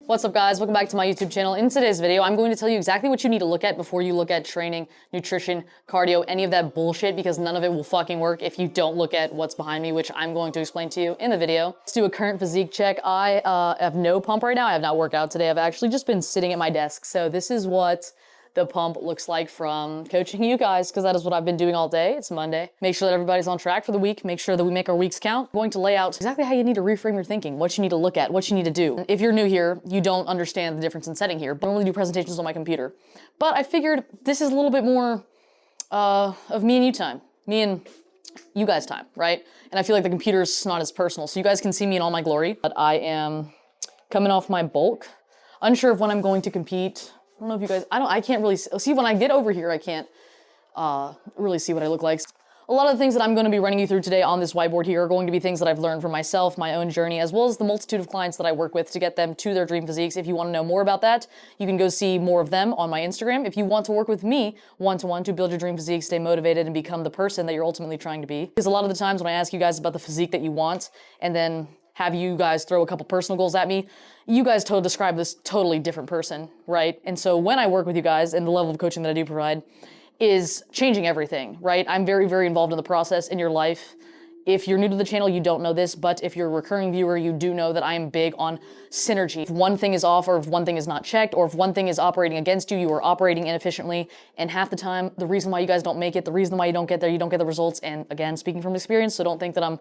What's up guys, welcome back to my YouTube channel. In today's video, I'm going to tell you exactly what you need to look at before you look at training, nutrition, cardio, any of that bullshit, because none of it will fucking work if you don't look at what's behind me, which I'm going to explain to you in the video. Let's do a current physique check. I have no pump right now. I have not worked out today. I've actually just been sitting at my desk. So this is what the pump looks like from coaching you guys, because that is what I've been doing all day. It's Monday. Make sure that everybody's on track for the week. Make sure that we make our weeks count. I'm going to lay out exactly how you need to reframe your thinking, what you need to look at, what you need to do. If you're new here, you don't understand the difference in setting here. I normally do presentations on my computer. But I figured this is a little bit more of me and you time. Me and you guys time, right? And I feel like the computer is not as personal. So you guys can see me in all my glory. But I am coming off my bulk. Unsure of when I'm going to compete. I don't know if you guys, I can't really see when I get over here, I can't really see what I look like. A lot of the things that I'm going to be running you through today on this whiteboard here are going to be things that I've learned from myself, my own journey, as well as the multitude of clients that I work with to get them to their dream physiques. If you want to know more about that, you can go see more of them on my Instagram. If you want to work with me one-to-one to build your dream physique, stay motivated, and become the person that you're ultimately trying to be. Because a lot of the times when I ask you guys about the physique that you want, and then have you guys throw a couple personal goals at me, you guys describe this totally different person, right? And so when I work with you guys and the level of coaching that I do provide is changing everything, right? I'm very, very involved in the process in your life. If you're new to the channel, you don't know this, but if you're a recurring viewer, you do know that I am big on synergy. If one thing is off, or if one thing is not checked, or if one thing is operating against you, you are operating inefficiently. And half the time, the reason why you guys don't make it, the reason why you don't get there, you don't get the results. And again, speaking from experience, so don't think that I'm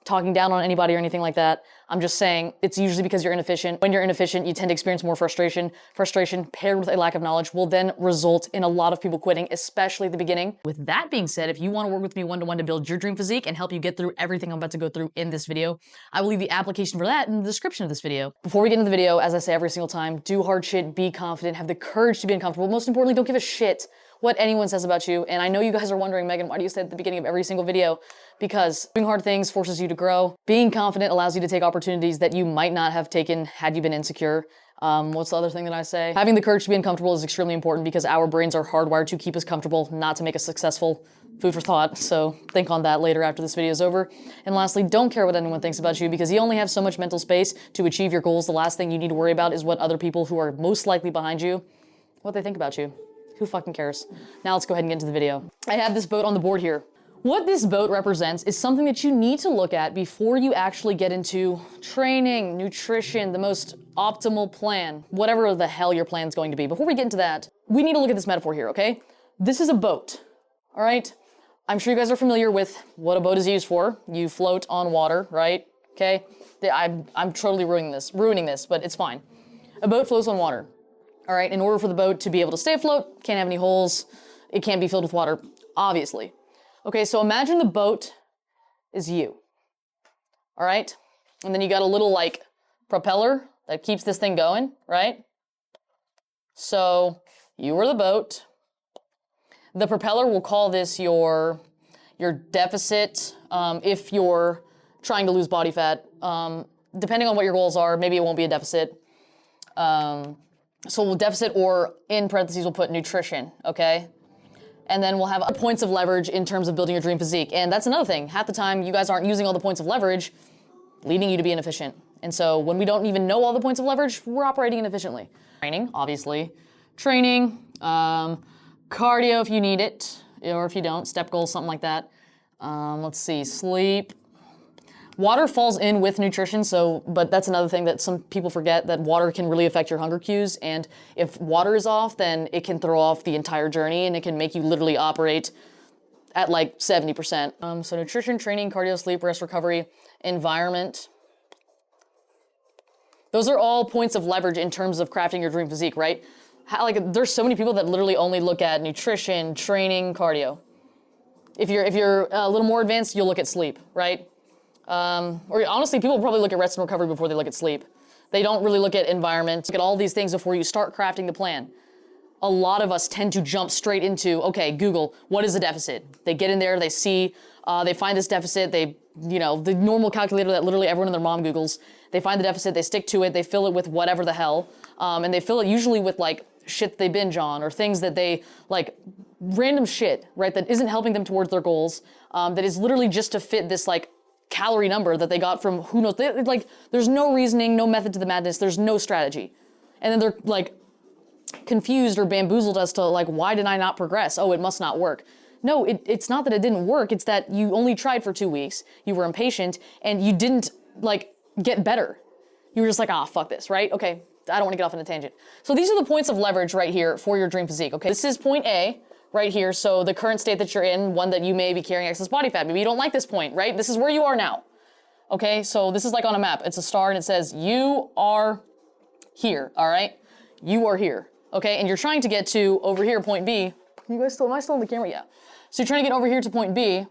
talking down on anybody or anything like that. I'm just saying it's usually because you're inefficient. When you're inefficient, you tend to experience more frustration. Frustration paired with a lack of knowledge will then result in a lot of people quitting, especially at the beginning. With that being said, if you want to work with me one-to-one to build your dream physique and help you get through everything I'm about to go through in this video, I will leave the application for that in the description of this video. Before we get into the video, as I say every single time, do hard shit, be confident, have the courage to be uncomfortable. Most importantly, don't give a shit what anyone says about you. And I know you guys are wondering, Megan, why do you say at the beginning of every single video? Because doing hard things forces you to grow. Being confident allows you to take opportunities that you might not have taken had you been insecure. What's the other thing that I say? Having the courage to be uncomfortable is extremely important because our brains are hardwired to keep us comfortable, not to make us successful. Food for thought, so think on that later after this video is over. And lastly, don't care what anyone thinks about you because you only have so much mental space to achieve your goals. The last thing you need to worry about is what other people who are most likely behind you, what they think about you. Who fucking cares? Now let's go ahead and get into the video. I have this boat on the board here. What this boat represents is something that you need to look at before you actually get into training, nutrition, the most optimal plan, whatever the hell your plan's going to be. Before we get into that, we need to look at this metaphor here, okay? This is a boat, all right? I'm sure you guys are familiar with what a boat is used for. You float on water, right? Okay? I'm totally ruining this, but it's fine. A boat floats on water. All right, in order for the boat to be able to stay afloat, can't have any holes, it can't be filled with water, obviously. Okay, so imagine the boat is you, all right? And then you got a little like propeller that keeps this thing going, right? So you are the boat. The propeller, will call this your deficit if you're trying to lose body fat. Depending on what your goals are, maybe it won't be a deficit. So we'll deficit, or in parentheses, we'll put nutrition, okay? And then we'll have points of leverage in terms of building your dream physique. And that's another thing. Half the time, you guys aren't using all the points of leverage, leading you to be inefficient. And so when we don't even know all the points of leverage, we're operating inefficiently. Training, obviously. Training, cardio if you need it, or if you don't, step goals, something like that. Let's see, sleep. Water falls in with nutrition, but that's another thing that some people forget, that water can really affect your hunger cues. And if water is off, then it can throw off the entire journey and it can make you literally operate at like 70%. So nutrition, training, cardio, sleep, rest, recovery, environment. Those are all points of leverage in terms of crafting your dream physique, right? There's so many people that literally only look at nutrition, training, cardio. If you're a little more advanced, you'll look at sleep, right? Or honestly, people probably look at rest and recovery before they look at sleep. They don't really look at environment, look at all these things before you start crafting the plan. A lot of us tend to jump straight into, okay, Google, what is a deficit? They get in there, they see, they find this deficit, the normal calculator that literally everyone and their mom Googles, they find the deficit, they stick to it, they fill it with whatever the hell, and they fill it usually with like shit that they binge on, or things that they like, random shit, right, that isn't helping them towards their goals, that is literally just to fit this like calorie number that they got from who knows. Like, there's no reasoning, no method to the madness. There's no strategy. And then they're like confused or bamboozled as to like, why did I not progress? Oh, it must not work. No, it's not that it didn't work. It's that you only tried for 2 weeks. You were impatient and you didn't like get better. You were just like, ah, fuck this, right? Okay, I don't want to get off on a tangent. So these are the points of leverage right here for your dream physique, okay? This is point A right here. So the current state that you're in, one that you may be carrying excess body fat. Maybe you don't like this point, right? This is where you are now. Okay, so this is like on a map. It's a star and it says, you are here, all right? You are here, okay? And you're trying to get to over here, point B. You guys still, am I still on the camera? Yeah. So you're trying to get over here to point B,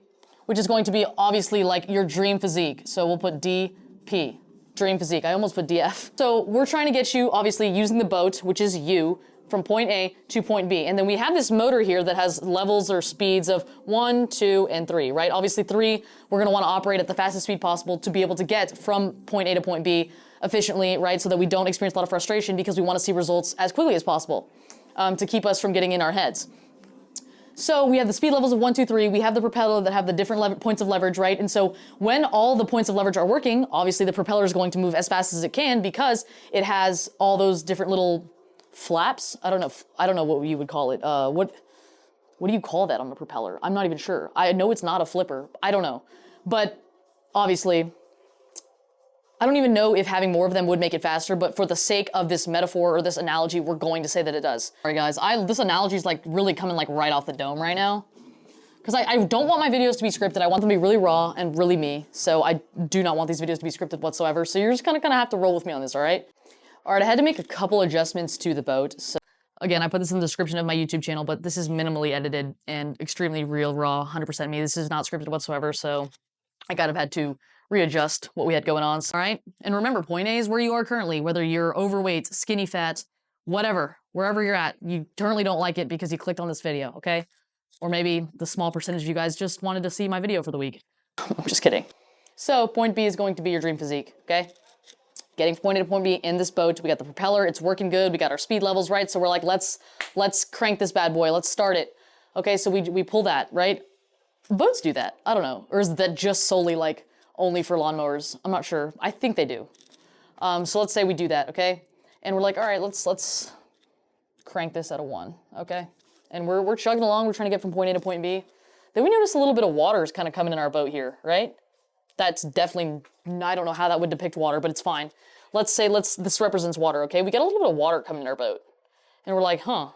which is going to be obviously like your dream physique. So we'll put DP, dream physique. I almost put DF. So we're trying to get you obviously using the boat, which is you, from point A to point B. And then we have this motor here that has levels or speeds of 1, 2, and 3, right? Obviously 3, we're gonna wanna operate at the fastest speed possible to be able to get from point A to point B efficiently, right? So that we don't experience a lot of frustration because we wanna see results as quickly as possible to keep us from getting in our heads. So we have the speed levels of 1, 2, 3. We have the propeller that have the different points of leverage, right? And so when all the points of leverage are working, obviously the propeller is going to move as fast as it can because it has all those different little flaps. I don't know what you would call it. What do you call that on the propeller? I'm not even sure. I know it's not a flipper. I don't know. But obviously, I don't even know if having more of them would make it faster, but for the sake of this metaphor or this analogy, we're going to say that it does. All right, guys, this analogy is like really coming like right off the dome right now. Because I don't want my videos to be scripted. I want them to be really raw and really me. So I do not want these videos to be scripted whatsoever. So you're just gonna have to roll with me on this, all right? All right, I had to make a couple adjustments to the boat. So again, I put this in the description of my YouTube channel, but this is minimally edited and extremely real, raw, 100% me. This is not scripted whatsoever. So I kind of had to readjust what we had going on. All right. And remember, point A is where you are currently, whether you're overweight, skinny fat, whatever, wherever you're at, you currently don't like it because you clicked on this video. Okay. Or maybe the small percentage of you guys just wanted to see my video for the week. I'm just kidding. So point B is going to be your dream physique. Okay. Getting from point A to point B in this boat. We got the propeller. It's working good. We got our speed levels, right? So we're like, let's crank this bad boy. Let's start it. Okay. So we pull that, right? Boats do that. I don't know. Or is that just solely like only for lawnmowers? I'm not sure. I think they do. So let's say we do that, okay? And we're like, all right, let's crank this at a 1, okay? And we're chugging along. We're trying to get from point A to point B. Then we notice a little bit of water is kind of coming in our boat here, right? That's definitely, I don't know how that would depict water, but it's fine. Let's say this represents water, okay? We get a little bit of water coming in our boat. And we're like, huh,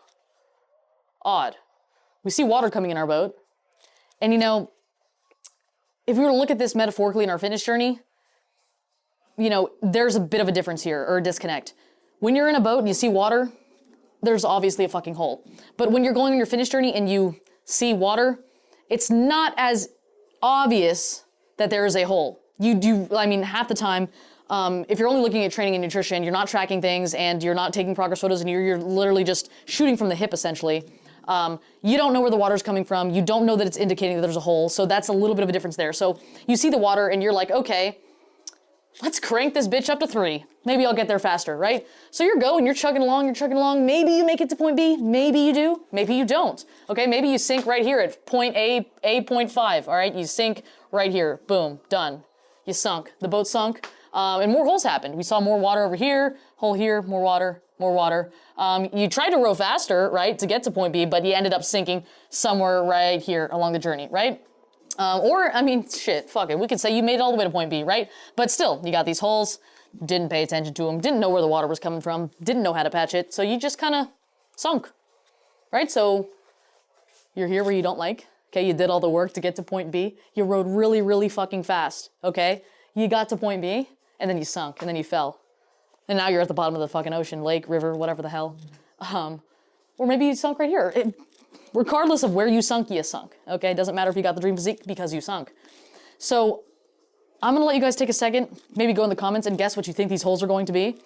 odd. We see water coming in our boat. And you know, if we were to look at this metaphorically in our fitness journey, you know, there's a bit of a difference here, or a disconnect. When you're in a boat and you see water, there's obviously a fucking hole. But when you're going on your fitness journey and you see water, it's not as obvious that there is a hole. I mean, half the time, if you're only looking at training and nutrition, you're not tracking things and you're not taking progress photos and you're literally just shooting from the hip essentially. You don't know where the water's coming from. You don't know that it's indicating that there's a hole. So that's a little bit of a difference there. So you see the water and you're like, okay, let's crank this bitch up to 3. Maybe I'll get there faster, right? So you're going, you're chugging along. Maybe you make it to point B. Maybe you do. Maybe you don't. Okay, maybe you sink right here at point A point 5. All right, you sink right here. Boom, done. You sunk. The boat sunk. And more holes happened. We saw more water over here, hole here, more water, more water. You tried to row faster, right, to get to point B, but you ended up sinking somewhere right here along the journey, right? Or, I mean, shit, fuck it. We could say you made it all the way to point B, right? But still, you got these holes, didn't pay attention to them, didn't know where the water was coming from, didn't know how to patch it, so you just kind of sunk, right? So you're here where you don't like, okay? You did all the work to get to point B. You rowed really, really fucking fast, okay? You got to point B, and then you sunk, and then you fell. And now you're at the bottom of the fucking ocean, lake, river, whatever the hell. Or maybe you sunk right here. Regardless of where you sunk, okay? It doesn't matter if you got the dream physique because you sunk. So I'm gonna let you guys take a second, maybe go in the comments and guess what you think these holes are going to be.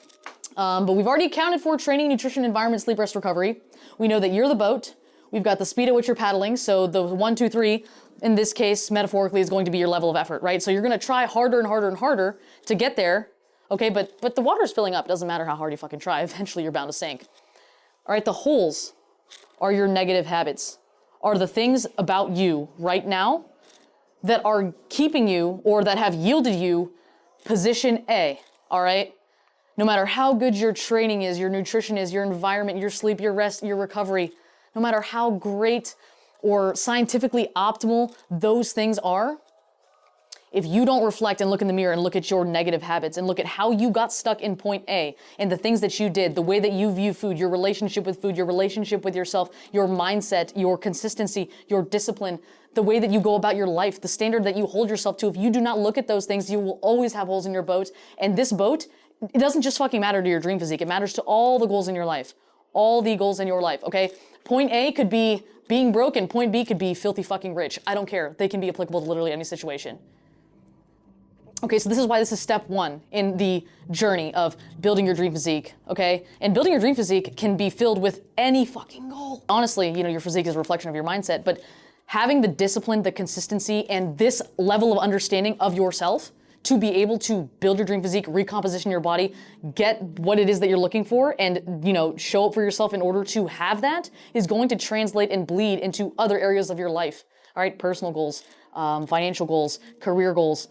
But we've already accounted for training, nutrition, environment, sleep, rest, recovery. We know that you're the boat. We've got the speed at which you're paddling. So the 1, 2, 3, in this case, metaphorically, is going to be your level of effort, right? So you're gonna try harder and harder and harder to get there. Okay, but the water's filling up. Doesn't matter how hard you fucking try. Eventually you're bound to sink. All right, the holes are your negative habits, are the things about you right now that are keeping you or that have yielded you position A, all right? No matter how good your training is, your nutrition is, your environment, your sleep, your rest, your recovery, no matter how great or scientifically optimal those things are, if you don't reflect and look in the mirror and look at your negative habits and look at how you got stuck in point A and the things that you did, the way that you view food, your relationship with food, your relationship with yourself, your mindset, your consistency, your discipline, the way that you go about your life, the standard that you hold yourself to, if you do not look at those things, you will always have holes in your boat. And this boat, it doesn't just fucking matter to your dream physique. It matters to all the goals in your life. All the goals in your life, okay? Point A could be being broken. Point B could be filthy fucking rich. I don't care. They can be applicable to literally any situation. Okay, so this is why this is step one in the journey of building your dream physique, okay? And building your dream physique can be filled with any fucking goal. Honestly, you know, your physique is a reflection of your mindset, but having the discipline, the consistency, and this level of understanding of yourself to be able to build your dream physique, recomposition your body, get what it is that you're looking for, and, you know, show up for yourself in order to have that is going to translate and bleed into other areas of your life, all right? Personal goals, financial goals, career goals,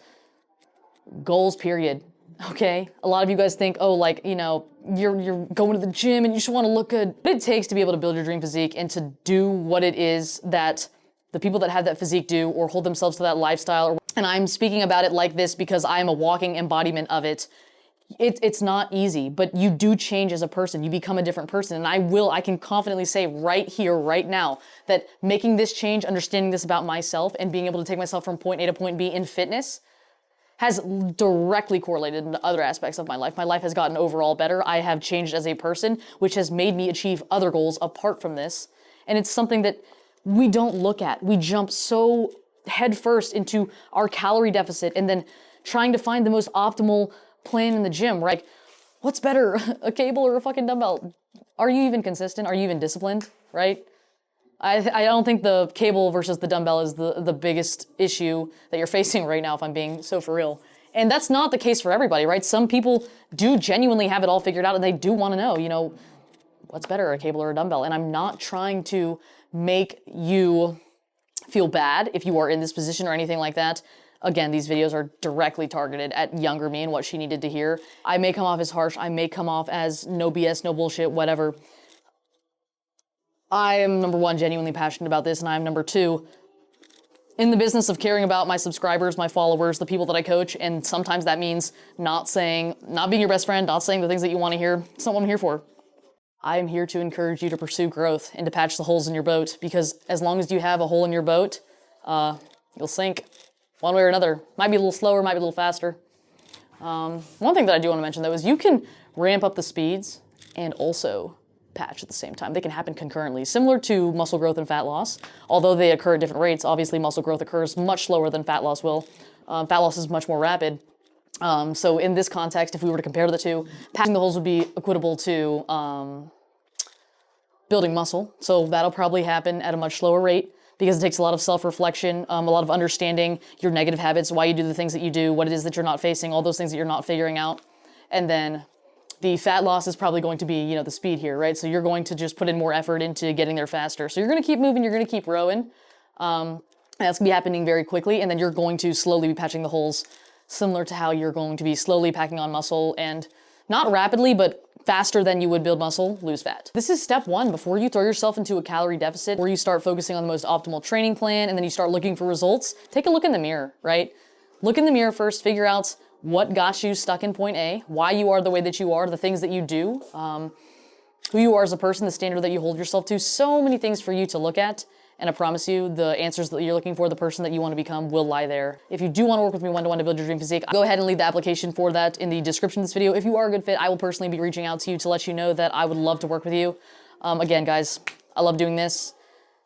period. Okay? A lot of you guys think, oh, like, you know, you're going to the gym and you just want to look good. What it takes to be able to build your dream physique and to do what it is that the people that have that physique do or hold themselves to that lifestyle, and I'm speaking about it like this because I am a walking embodiment of it. It's not easy, but you do change as a person. You become a different person. And I can confidently say right here, right now, that making this change, understanding this about myself and being able to take myself from point A to point B in fitness has directly correlated into other aspects of my life. My life has gotten overall better. I have changed as a person, which has made me achieve other goals apart from this. And it's something that we don't look at. We jump so headfirst into our calorie deficit and then trying to find the most optimal plan in the gym, right? What's better, a cable or a fucking dumbbell? Are you even consistent? Are you even disciplined, right? I don't think the cable versus the dumbbell is the biggest issue that you're facing right now, if I'm being so for real. And that's not the case for everybody, right? Some people do genuinely have it all figured out and they do want to know, you know, what's better, a cable or a dumbbell? And I'm not trying to make you feel bad if you are in this position or anything like that. Again, these videos are directly targeted at younger me and what she needed to hear. I may come off as harsh. I may come off as no BS, no bullshit, whatever. I am, number one, genuinely passionate about this, and I am, number two, in the business of caring about my subscribers, my followers, the people that I coach, and sometimes that means not being your best friend, not saying the things that you want to hear. It's not what I'm here for. I am here to encourage you to pursue growth and to patch the holes in your boat, because as long as you have a hole in your boat, you'll sink one way or another. Might be a little slower, might be a little faster. One thing that I do want to mention, though, is you can ramp up the speeds and also patch at the same time. They can happen concurrently, similar to muscle growth and fat loss. Although they occur at different rates, obviously muscle growth occurs much slower than fat loss will. Fat loss is much more rapid. So in this context, if we were to compare the two, patching the holes would be equitable to building muscle. So that'll probably happen at a much slower rate because it takes a lot of self-reflection, a lot of understanding your negative habits, why you do the things that you do, what it is that you're not facing, all those things that you're not figuring out. And then the fat loss is probably going to be, you know, the speed here, right? So you're going to just put in more effort into getting there faster. So you're going to keep moving, you're going to keep rowing. That's going to be happening very quickly. And then you're going to slowly be patching the holes, similar to how you're going to be slowly packing on muscle and not rapidly, but faster than you would build muscle, lose fat. This is step one before you throw yourself into a calorie deficit, where you start focusing on the most optimal training plan and then you start looking for results. Take a look in the mirror, right? Look in the mirror first, figure out what got you stuck in point A, why you are the way that you are, the things that you do, who you are as a person, the standard that you hold yourself to. So many things for you to look at. And I promise you, the answers that you're looking for, the person that you want to become, will lie there. If you do want to work with me one-to-one to build your dream physique, go ahead and leave the application for that in the description of this video. If you are a good fit, I will personally be reaching out to you to let you know that I would love to work with you. Again, guys, I love doing this.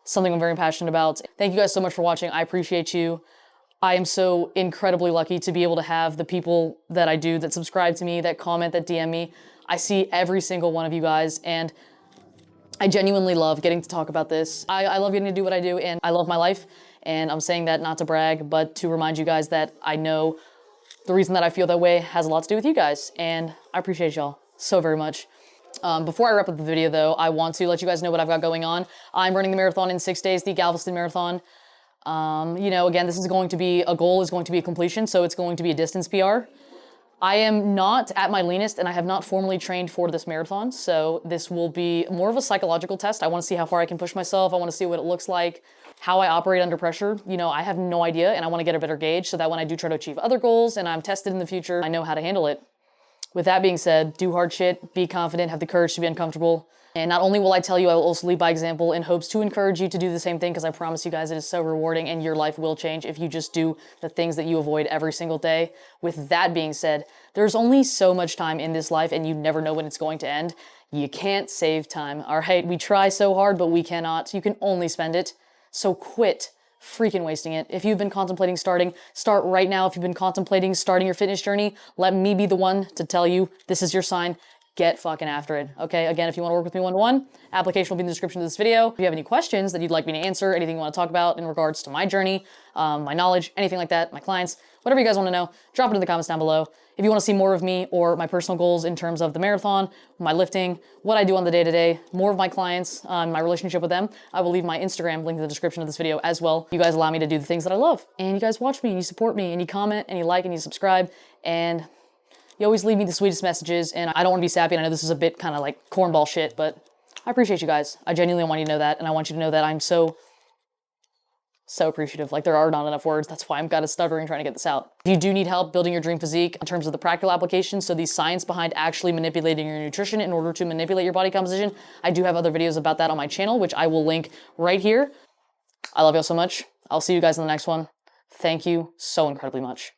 It's something I'm very passionate about. Thank you guys so much for watching. I appreciate you. I am so incredibly lucky to be able to have the people that I do, that subscribe to me, that comment, that DM me. I see every single one of you guys, and I genuinely love getting to talk about this. I love getting to do what I do, and I love my life. And I'm saying that not to brag, but to remind you guys that I know the reason that I feel that way has a lot to do with you guys. And I appreciate y'all so very much. Before I wrap up the video, though, I want to let you guys know what I've got going on. I'm running the marathon in 6 days, the Galveston Marathon. You know, again, this is going to be a goal, is going to be a completion, so it's going to be a distance PR. I am not at my leanest and I have not formally trained for this marathon, so this will be more of a psychological test. I want to see how far I can push myself. I want to see what it looks like, how I operate under pressure. You know, I have no idea and I want to get a better gauge so that when I do try to achieve other goals and I'm tested in the future, I know how to handle it. With that being said, do hard shit, be confident, have the courage to be uncomfortable. And not only will I tell you, I will also lead by example in hopes to encourage you to do the same thing, because I promise you guys it is so rewarding and your life will change if you just do the things that you avoid every single day. With that being said, there's only so much time in this life and you never know when it's going to end. You can't save time, all right? We try so hard, but we cannot. You can only spend it. So quit freaking wasting it. If you've been contemplating starting, start right now. If you've been contemplating starting your fitness journey, let me be the one to tell you this is your sign. Get fucking after it, okay? Again, if you want to work with me one-to-one, application will be in the description of this video. If you have any questions that you'd like me to answer, anything you want to talk about in regards to my journey, my knowledge, anything like that, my clients, whatever you guys want to know, drop it in the comments down below. If you want to see more of me or my personal goals in terms of the marathon, my lifting, what I do on the day-to-day, more of my clients, my relationship with them, I will leave my Instagram link in the description of this video as well. You guys allow me to do the things that I love, and you guys watch me, and you support me, and you comment, and you like, and you subscribe, and you always leave me the sweetest messages, and I don't want to be sappy, and I know this is a bit kind of like cornball shit, but I appreciate you guys. I genuinely want you to know that, and I want you to know that I'm so appreciative. Like, there are not enough words. That's why I'm kind of stuttering trying to get this out. If you do need help building your dream physique in terms of the practical application, so the science behind actually manipulating your nutrition in order to manipulate your body composition, I do have other videos about that on my channel, which I will link right here. I love y'all so much. I'll see you guys in the next one. Thank you so incredibly much.